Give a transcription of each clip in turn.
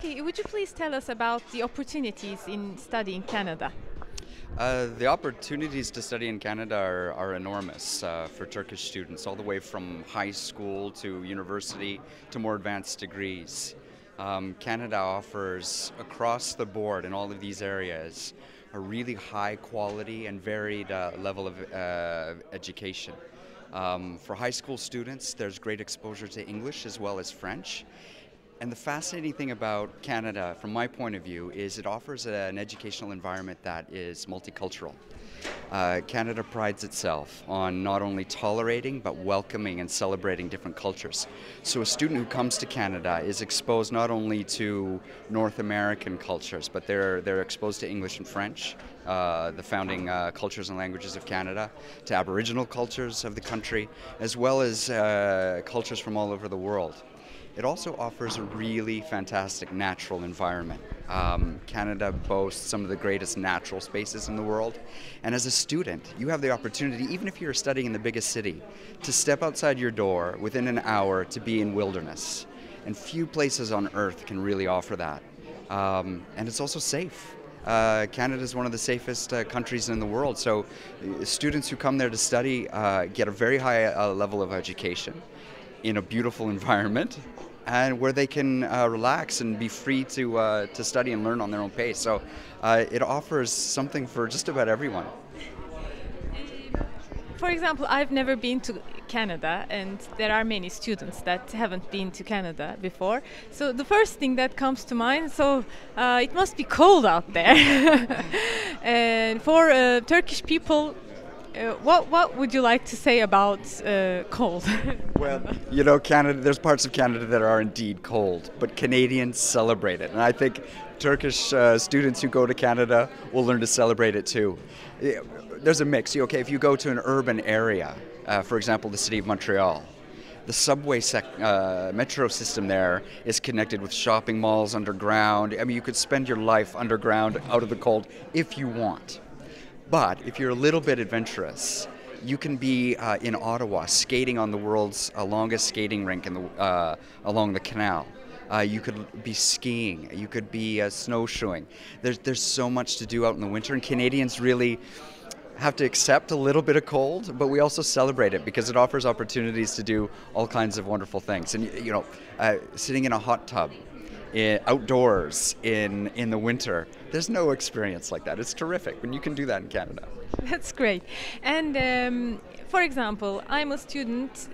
Okay, would you please tell us about the opportunities in studying Canada? The opportunities to study in Canada are enormous for Turkish students, all the way from high school to university to more advanced degrees. Canada offers across the board in all of these areas a really high quality and varied level of education. For high school students, there's great exposure to English as well as French. And the fascinating thing about Canada, from my point of view, is it offers an educational environment that is multicultural. Canada prides itself on not only tolerating but welcoming and celebrating different cultures. So a student who comes to Canada is exposed not only to North American cultures, but they're exposed to English and French, the founding cultures and languages of Canada, to Aboriginal cultures of the country, as well as cultures from all over the world. It also offers a really fantastic natural environment. Canada boasts some of the greatest natural spaces in the world. And as a student, you have the opportunity, even if you're studying in the biggest city, to step outside your door within an hour to be in wilderness. And few places on earth can really offer that. And it's also safe. Canada is one of the safest countries in the world. So students who come there to study get a very high level of education in a beautiful environment, and where they can relax and be free to study and learn on their own pace. So it offers something for just about everyone. For example, I've never been to Canada, and there are many students that haven't been to Canada before. So the first thing that comes to mind, it must be cold out there. And for Turkish people, what would you like to say about cold? Well, Canada, there's parts of Canada that are indeed cold, but Canadians celebrate it. And I think Turkish students who go to Canada will learn to celebrate it too. There's a mix. Okay, if you go to an urban area, for example, the city of Montreal, the subway metro system there is connected with shopping malls underground. I mean, you could spend your life underground out of the cold if you want. But if you're a little bit adventurous, you can be in Ottawa skating on the world's longest skating rink along the canal. You could be skiing. You could be snowshoeing. There's so much to do out in the winter, and Canadians really have to accept a little bit of cold, but we also celebrate it because it offers opportunities to do all kinds of wonderful things. And sitting in a hot tub outdoors in the winter, there's no experience like that. It's terrific when you can do that in Canada. That's great. And for example, I'm a student.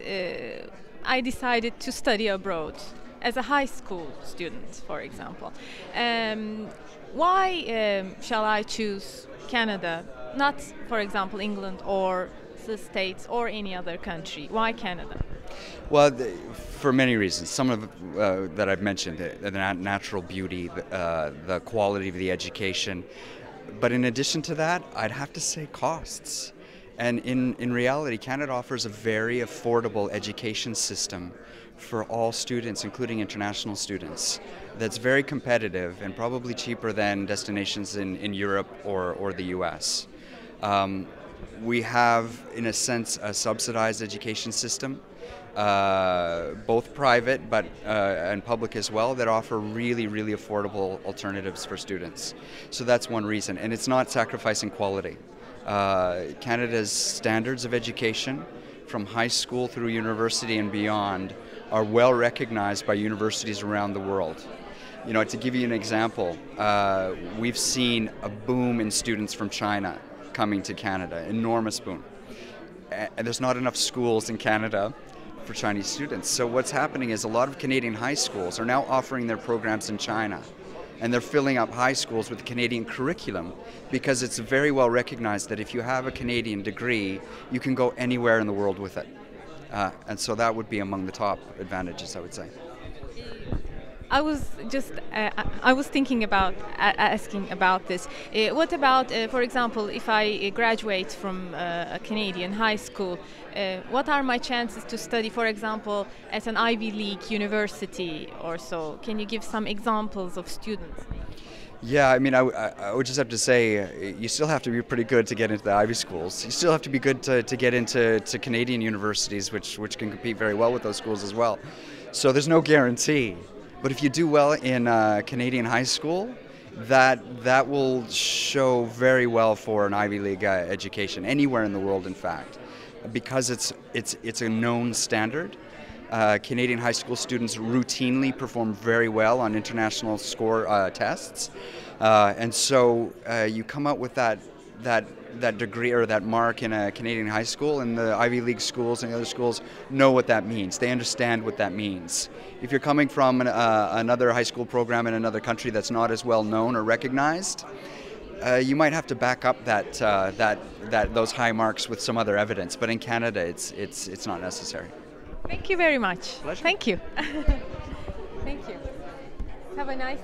I decided to study abroad as a high school student, for example. Why shall I choose Canada, not, for example, England or the States or any other country? Why Canada? Well, for many reasons. Some of that I've mentioned, the natural beauty, the quality of the education. But in addition to that, I'd have to say costs. And in reality, Canada offers a very affordable education system for all students, including international students, that's very competitive and probably cheaper than destinations in Europe or the US. We have, in a sense, a subsidized education system, both private and public as well, that offer really, really affordable alternatives for students. So that's one reason, and it's not sacrificing quality. Canada's standards of education, from high school through university and beyond, are well recognized by universities around the world. To give you an example, we've seen a boom in students from China coming to Canada, enormous boom. And there's not enough schools in Canada for Chinese students. So what's happening is a lot of Canadian high schools are now offering their programs in China. And they're filling up high schools with Canadian curriculum because it's very well recognized that if you have a Canadian degree, you can go anywhere in the world with it. And so that would be among the top advantages, I would say. I was thinking about asking about this. What about, for example, if I graduate from a Canadian high school, what are my chances to study, for example, at an Ivy League university or so? Can you give some examples of students? Yeah, I mean, I would just have to say, you still have to be pretty good to get into the Ivy schools. You still have to be good to get into Canadian universities, which can compete very well with those schools as well. So there's no guarantee. But if you do well in Canadian high school, that will show very well for an Ivy League education anywhere in the world, in fact, because it's a known standard. Canadian high school students routinely perform very well on international score tests, and so you come out with that degree or that mark in a Canadian high school, and the Ivy League schools and the other schools know what that means. They understand what that means. If you're coming from another high school program in another country that's not as well known or recognized, you might have to back up those high marks with some other evidence. But in Canada, it's not necessary. Thank you very much. Pleasure. Thank you. Thank you. Have a nice